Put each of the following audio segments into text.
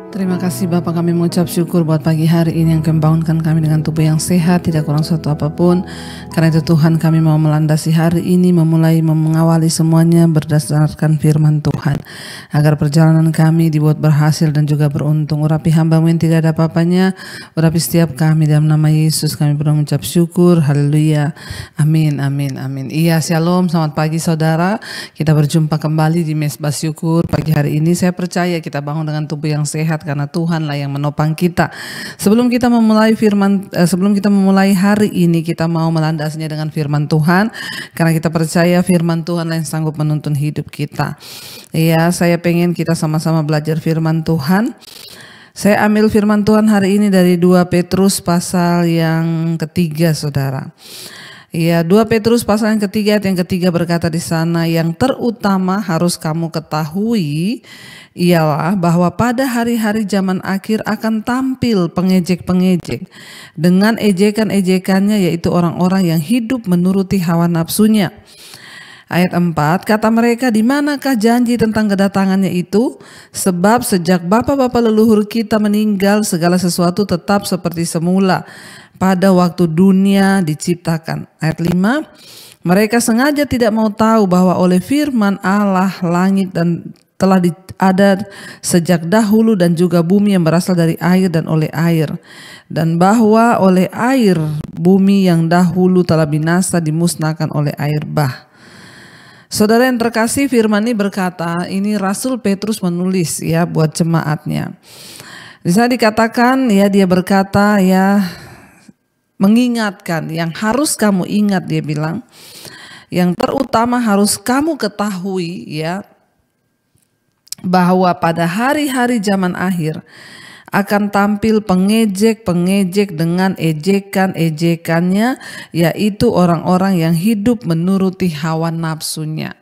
Terima kasih Bapak, kami mengucap syukur buat pagi hari ini yang membangunkan kami dengan tubuh yang sehat, tidak kurang suatu apapun. Karena itu Tuhan, kami mau melandasi hari ini, mengawali semuanya berdasarkan firman Tuhan, agar perjalanan kami dibuat berhasil dan juga beruntung. Urapi hamba-Mu yang tidak ada apa-apanya, urapi setiap kami dalam nama Yesus kami mengucap syukur. Haleluya, amin, amin, amin. Iya, shalom, selamat pagi saudara. Kita berjumpa kembali di Mesbah Syukur. Pagi hari ini saya percaya kita bangun dengan tubuh yang sehat, karena Tuhanlah yang menopang kita. Sebelum kita memulai hari ini, kita mau melandasinya dengan firman Tuhan, karena kita percaya firman Tuhan yang sanggup menuntun hidup kita. Ya, saya pengen kita sama-sama belajar firman Tuhan. Saya ambil firman Tuhan hari ini dari 2 Petrus pasal yang ketiga, saudara. Ya, 2 Petrus pasal yang ketiga, ayat yang ketiga berkata di sana, yang terutama harus kamu ketahui ialah bahwa pada hari-hari zaman akhir akan tampil pengejek-pengejek dengan ejekan-ejekannya, yaitu orang-orang yang hidup menuruti hawa nafsunya. Ayat 4, kata mereka, di manakah janji tentang kedatangannya itu? Sebab sejak bapa-bapa leluhur kita meninggal, segala sesuatu tetap seperti semula pada waktu dunia diciptakan. Ayat 5, mereka sengaja tidak mau tahu bahwa oleh firman Allah langit dan telah ada sejak dahulu, dan juga bumi yang berasal dari air dan oleh air, dan bahwa oleh air bumi yang dahulu telah binasa dimusnahkan oleh air bah. Saudara yang terkasih, firman ini berkata, ini Rasul Petrus menulis ya buat jemaatnya. Di sana dikatakan ya, dia berkata ya, mengingatkan yang harus kamu ingat, dia bilang, yang terutama harus kamu ketahui ya, bahwa pada hari-hari zaman akhir akan tampil pengejek-pengejek dengan ejekan-ejekannya, yaitu orang-orang yang hidup menuruti hawa nafsunya.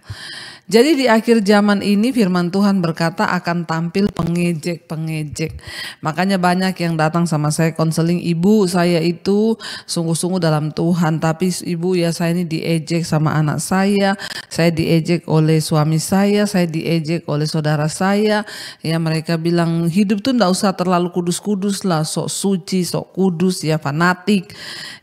Jadi di akhir zaman ini firman Tuhan berkata akan tampil pengejek-pengejek. Makanya banyak yang datang sama saya konseling, ibu saya itu sungguh-sungguh dalam Tuhan, tapi ibu ya saya ini diejek sama anak saya diejek oleh suami saya diejek oleh saudara saya. Ya, mereka bilang hidup tuh enggak usah terlalu kudus-kudus lah, sok suci, sok kudus ya, fanatik.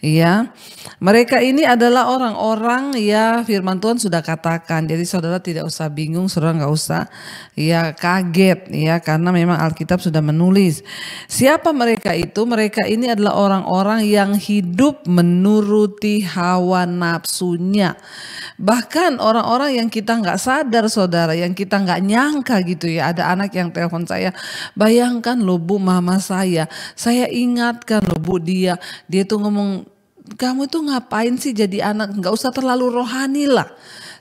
Ya, mereka ini adalah orang-orang ya, firman Tuhan sudah katakan. Jadi saudara tidak usah bingung, saudara nggak usah ya kaget ya, karena memang Alkitab sudah menulis. Siapa mereka itu? Mereka ini adalah orang-orang yang hidup menuruti hawa nafsunya. Bahkan orang-orang yang kita nggak sadar, saudara, yang kita nggak nyangka gitu ya. Ada anak yang telepon saya, bayangkan loh Bu, mama saya ingatkan loh Bu, dia tuh ngomong, kamu tuh ngapain sih jadi anak, nggak usah terlalu rohani lah.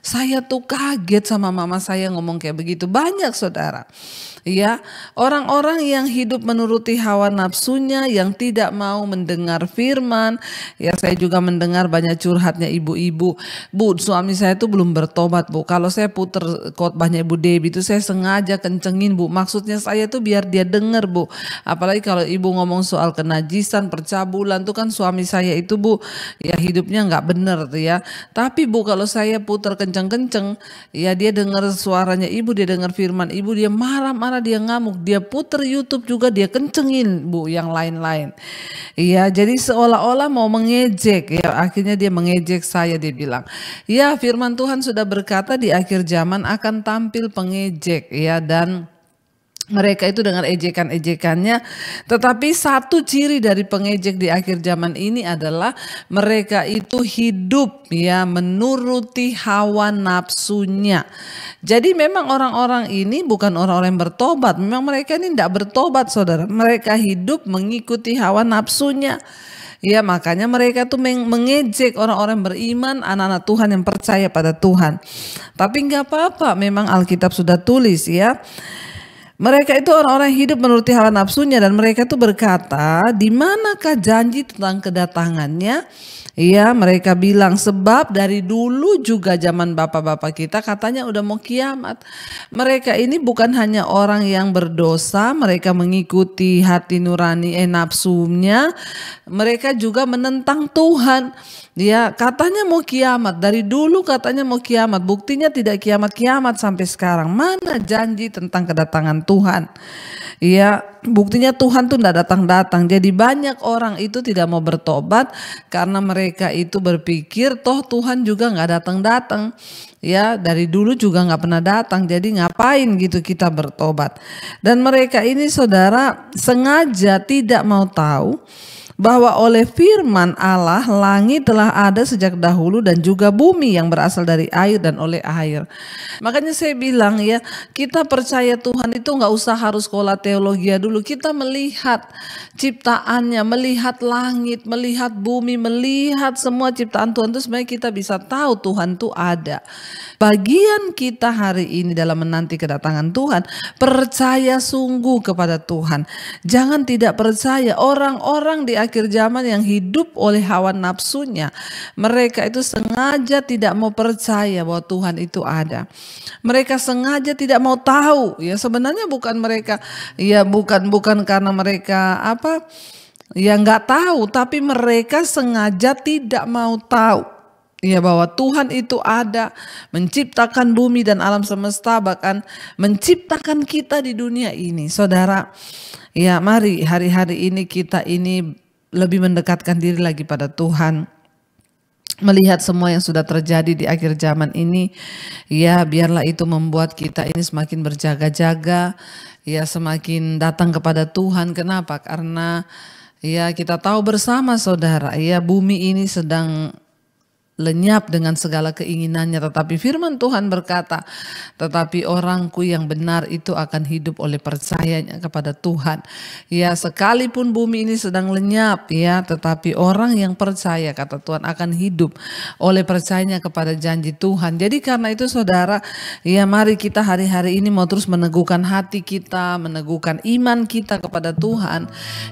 Saya tuh kaget sama mama saya ngomong kayak begitu. Banyak saudara ya, orang-orang yang hidup menuruti hawa nafsunya, yang tidak mau mendengar firman. Ya, saya juga mendengar banyak curhatnya ibu-ibu, Bu, suami saya tuh belum bertobat Bu. Kalau saya puter khotbahnya Ibu Debbie itu saya sengaja kencengin Bu, maksudnya saya tuh biar dia dengar Bu. Apalagi kalau ibu ngomong soal kenajisan, percabulan tuh kan suami saya itu Bu ya hidupnya nggak bener tuh ya. Tapi Bu, kalau saya puter kenceng-kenceng ya, dia dengar suaranya ibu, dia dengar firman ibu, dia marah-marah, dia ngamuk, dia puter YouTube juga, dia kencengin Bu yang lain-lain. Iya, jadi seolah-olah mau mengejek ya, akhirnya dia mengejek saya, dia bilang, ya firman Tuhan sudah berkata di akhir zaman akan tampil pengejek ya, dan mereka itu dengan ejekan-ejekannya. Tetapi satu ciri dari pengejek di akhir zaman ini adalah mereka itu hidup ya menuruti hawa nafsunya. Jadi memang orang-orang ini bukan orang-orang yang bertobat. Memang mereka ini tidak bertobat, saudara. Mereka hidup mengikuti hawa nafsunya. Ya, makanya mereka tuh mengejek orang-orang beriman, anak-anak Tuhan yang percaya pada Tuhan. Tapi nggak apa-apa, memang Alkitab sudah tulis ya. Mereka itu orang-orang yang hidup menuruti hawa nafsunya, dan mereka itu berkata, di manakah janji tentang kedatangannya? Iya, mereka bilang sebab dari dulu juga zaman bapak-bapak kita katanya udah mau kiamat. Mereka ini bukan hanya orang yang berdosa, mereka mengikuti hati nurani nafsunya, mereka juga menentang Tuhan. Ya, katanya mau kiamat, dari dulu katanya mau kiamat, buktinya tidak kiamat-kiamat sampai sekarang. Mana janji tentang kedatangan Tuhan? Ya, buktinya Tuhan tuh tidak datang-datang. Jadi banyak orang itu tidak mau bertobat karena mereka itu berpikir toh Tuhan juga nggak datang-datang. Ya, dari dulu juga nggak pernah datang. Jadi ngapain gitu kita bertobat? Dan mereka ini saudara sengaja tidak mau tahu bahwa oleh firman Allah langit telah ada sejak dahulu dan juga bumi yang berasal dari air dan oleh air. Makanya saya bilang ya, kita percaya Tuhan itu nggak usah harus sekolah teologi dulu. Kita melihat ciptaannya, melihat langit, melihat bumi, melihat semua ciptaan Tuhan itu sebenarnya kita bisa tahu Tuhan itu ada. Bagian kita hari ini dalam menanti kedatangan Tuhan, percaya sungguh kepada Tuhan. Jangan tidak percaya. Orang-orang di akhir zaman yang hidup oleh hawa nafsunya, mereka itu sengaja tidak mau percaya bahwa Tuhan itu ada. Mereka sengaja tidak mau tahu. Ya sebenarnya bukan mereka, ya bukan karena mereka apa, ya nggak tahu, tapi mereka sengaja tidak mau tahu. Ya bahwa Tuhan itu ada, menciptakan bumi dan alam semesta, bahkan menciptakan kita di dunia ini. Saudara, ya mari hari-hari ini kita ini lebih mendekatkan diri lagi pada Tuhan. Melihat semua yang sudah terjadi di akhir zaman ini, ya biarlah itu membuat kita ini semakin berjaga-jaga, ya semakin datang kepada Tuhan. Kenapa? Karena ya kita tahu bersama saudara, ya bumi ini sedang lenyap dengan segala keinginannya, tetapi firman Tuhan berkata, tetapi orangku yang benar itu akan hidup oleh percayanya kepada Tuhan. Ya sekalipun bumi ini sedang lenyap ya, tetapi orang yang percaya kata Tuhan akan hidup oleh percayanya kepada janji Tuhan. Jadi karena itu saudara, ya mari kita hari-hari ini mau terus meneguhkan hati kita, meneguhkan iman kita kepada Tuhan.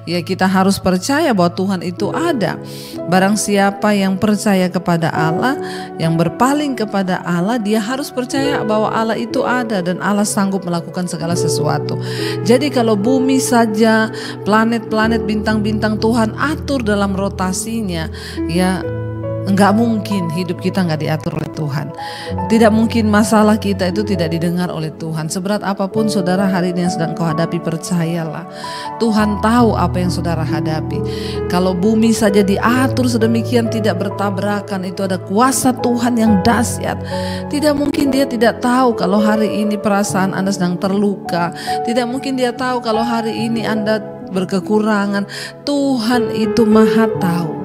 Ya kita harus percaya bahwa Tuhan itu ada. Barang siapa yang percaya kepada Allah, yang berpaling kepada Allah, dia harus percaya bahwa Allah itu ada dan Allah sanggup melakukan segala sesuatu. Jadi kalau bumi saja, planet-planet, bintang-bintang Tuhan atur dalam rotasinya, ya enggak mungkin hidup kita enggak diatur oleh Tuhan. Tidak mungkin masalah kita itu tidak didengar oleh Tuhan. Seberat apapun saudara hari ini yang sedang kau hadapi, percayalah Tuhan tahu apa yang saudara hadapi. Kalau bumi saja diatur sedemikian tidak bertabrakan, itu ada kuasa Tuhan yang dahsyat. Tidak mungkin dia tidak tahu kalau hari ini perasaan Anda sedang terluka. Tidak mungkin dia tahu kalau hari ini Anda berkekurangan. Tuhan itu maha tahu.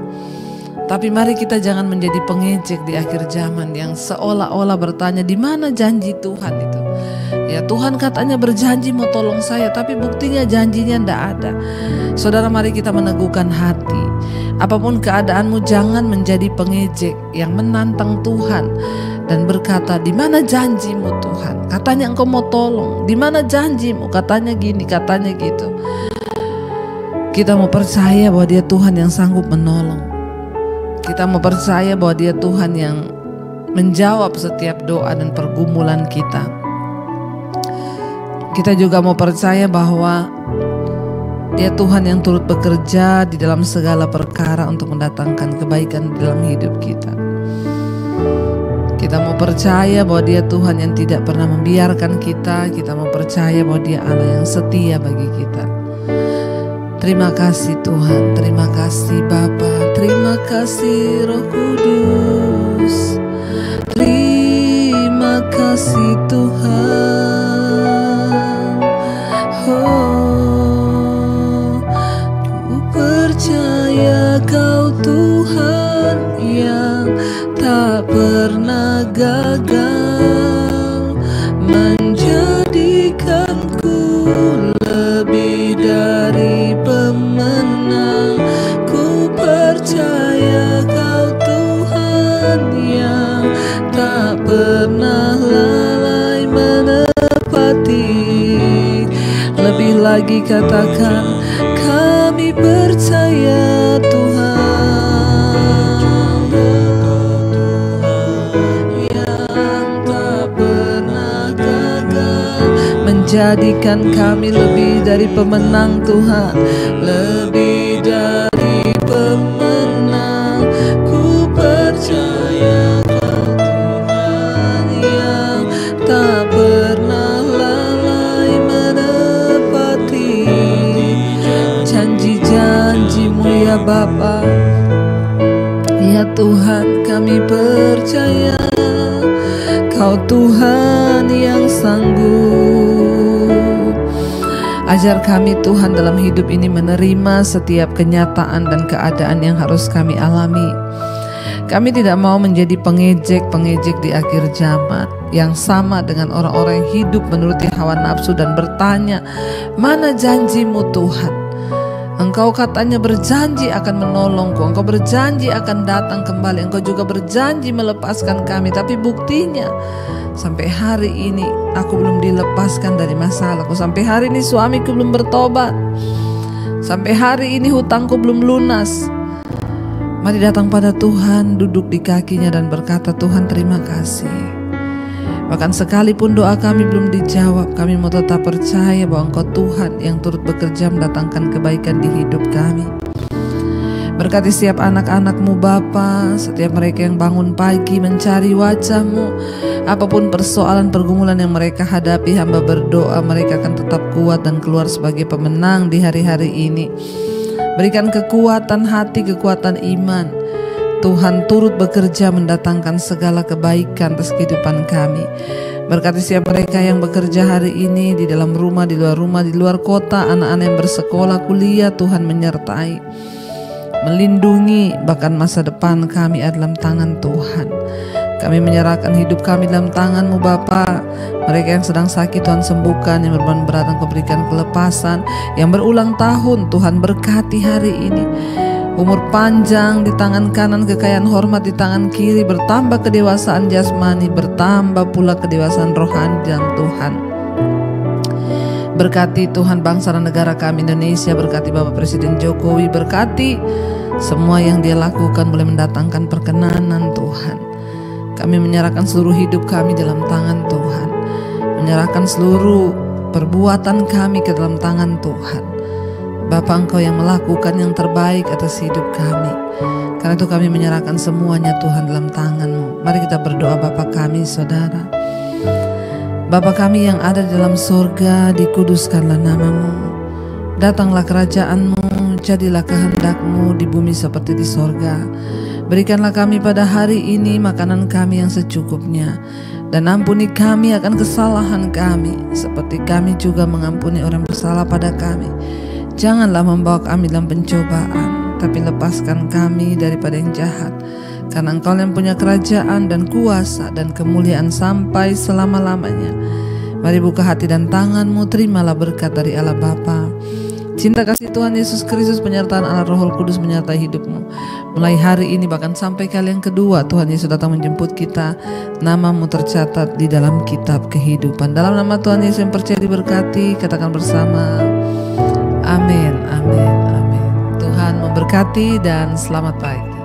Tapi mari kita jangan menjadi pengejek di akhir zaman yang seolah-olah bertanya di mana janji Tuhan itu. Ya Tuhan katanya berjanji mau tolong saya, tapi buktinya janjinya tidak ada. Saudara, mari kita meneguhkan hati. Apapun keadaanmu, jangan menjadi pengejek yang menantang Tuhan dan berkata, di mana janjimu Tuhan? Katanya engkau mau tolong. Di mana janjimu? Katanya gini, katanya gitu. Kita mau percaya bahwa Dia Tuhan yang sanggup menolong. Kita mau percaya bahwa Dia Tuhan yang menjawab setiap doa dan pergumulan kita. Kita juga mau percaya bahwa Dia Tuhan yang turut bekerja di dalam segala perkara untuk mendatangkan kebaikan di dalam hidup kita. Kita mau percaya bahwa Dia Tuhan yang tidak pernah membiarkan kita. Kita mau percaya bahwa Dia Allah yang setia bagi kita. Terima kasih Tuhan, terima kasih Bapa, terima kasih Roh Kudus, terima kasih Tuhan. Oh, ku percaya Kau Tuhan yang tak pernah gagal, menjadikanku lebih dari pemenang. Ku percaya Kau Tuhan yang tak pernah lalai menepati. Lebih lagi katakan, kami percaya Tuhan yang tak pernah gagal, menjadikan kami lebih dari pemenang Tuhan, lebih dari pemenang. Ku percaya Kau Tuhan yang tak pernah lalai menepati. Allah Bapa. Ya Tuhan, kami percaya Kau Tuhan yang sanggup. Ajar kami Tuhan dalam hidup ini menerima setiap kenyataan dan keadaan yang harus kami alami. Kami tidak mau menjadi pengejek-pengejek di akhir zaman yang sama dengan orang-orang yang hidup menuruti hawa nafsu dan bertanya, mana janji-Mu Tuhan? Engkau katanya berjanji akan menolongku, Engkau berjanji akan datang kembali, Engkau juga berjanji melepaskan kami. Tapi buktinya sampai hari ini aku belum dilepaskan dari masalahku. Sampai hari ini suamiku belum bertobat. Sampai hari ini hutangku belum lunas. Mari datang pada Tuhan, duduk di kakinya dan berkata, Tuhan terima kasih. Bahkan sekalipun doa kami belum dijawab, kami mau tetap percaya bahwa Engkau Tuhan yang turut bekerja mendatangkan kebaikan di hidup kami. Berkati setiap anak-anak-Mu Bapa, setiap mereka yang bangun pagi mencari wajah-Mu. Apapun persoalan pergumulan yang mereka hadapi, hamba berdoa mereka akan tetap kuat dan keluar sebagai pemenang di hari-hari ini. Berikan kekuatan hati, kekuatan iman. Tuhan turut bekerja mendatangkan segala kebaikan atas kehidupan kami. Berkati setiap mereka yang bekerja hari ini di dalam rumah, di luar kota, anak-anak yang bersekolah, kuliah, Tuhan menyertai, melindungi, bahkan masa depan kami ada dalam tangan Tuhan. Kami menyerahkan hidup kami dalam tangan-Mu Bapa. Mereka yang sedang sakit Tuhan sembuhkan, yang berbeban berat Engkau berikan kelepasan, yang berulang tahun Tuhan berkati hari ini. Umur panjang di tangan kanan, kekayaan hormat di tangan kiri, bertambah kedewasaan jasmani, bertambah pula kedewasaan rohani dalam Tuhan. Berkati Tuhan bangsa dan negara kami Indonesia, berkati Bapak Presiden Jokowi, berkati semua yang Dia lakukan boleh mendatangkan perkenanan Tuhan. Kami menyerahkan seluruh hidup kami dalam tangan Tuhan, menyerahkan seluruh perbuatan kami ke dalam tangan Tuhan. Bapa, Engkau yang melakukan yang terbaik atas hidup kami. Karena itu kami menyerahkan semuanya Tuhan dalam tangan-Mu. Mari kita berdoa. Bapa kami, Saudara, Bapa kami yang ada di dalam surga, dikuduskanlah nama-Mu. Datanglah kerajaan-Mu, jadilah kehendak-Mu di bumi seperti di surga. Berikanlah kami pada hari ini makanan kami yang secukupnya, dan ampuni kami akan kesalahan kami, seperti kami juga mengampuni orang bersalah pada kami. Janganlah membawa kami dalam pencobaan, tapi lepaskan kami daripada yang jahat. Karena Engkau yang punya kerajaan dan kuasa dan kemuliaan sampai selama-lamanya. Mari buka hati dan tangan-Mu, terimalah berkat dari Allah Bapa, cinta kasih Tuhan Yesus Kristus, penyertaan Allah Roh Kudus menyertai hidupmu. Mulai hari ini bahkan sampai kali yang kedua Tuhan Yesus datang menjemput kita, nama-Mu tercatat di dalam kitab kehidupan. Dalam nama Tuhan Yesus yang percaya diberkati, katakan bersama, amin, amin, amin. Tuhan memberkati dan selamat pagi.